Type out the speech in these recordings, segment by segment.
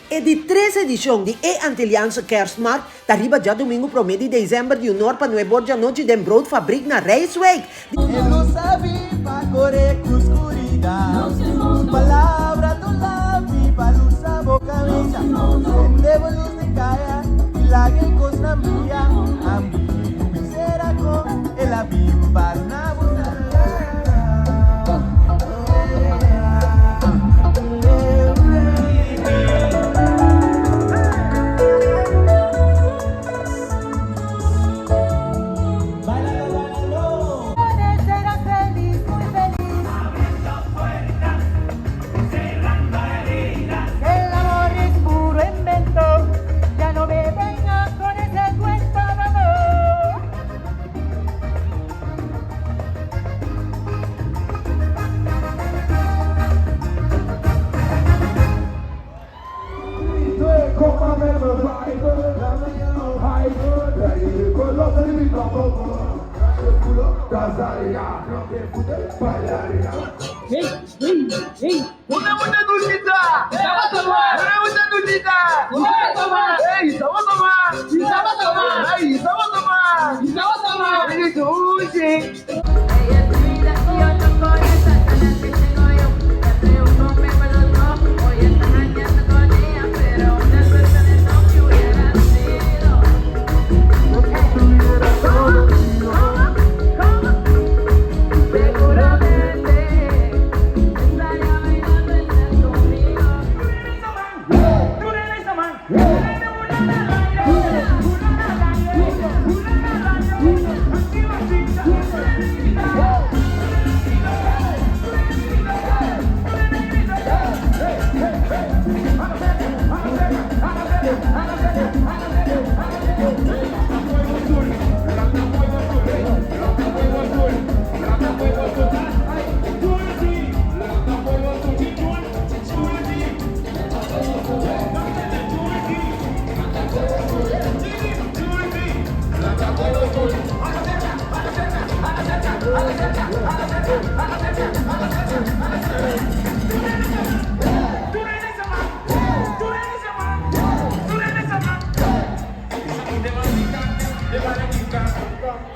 É de 13 edição de Antiliaanse Kerstmarkt, arriba já domingo pro mês de dezembro de 1 para 9 da noite de Broodfabriek na Rijswijk. Ele não sabe para correr com escuridão. Palavra do lábio para usar boca beija. Sendemos luz de caia e laguem costa minha. Amigo, me será com ela bimba na Muda dulita! Sama tomar! Muda dulita! Sama tomar! Ei, sama tomar! Sama tomar! Ei, sama tomar! Sama tomar! Ini dulce!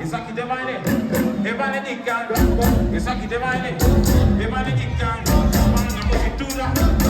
Isso aqui demais, isso aqui demais, demais de cá, na cultura.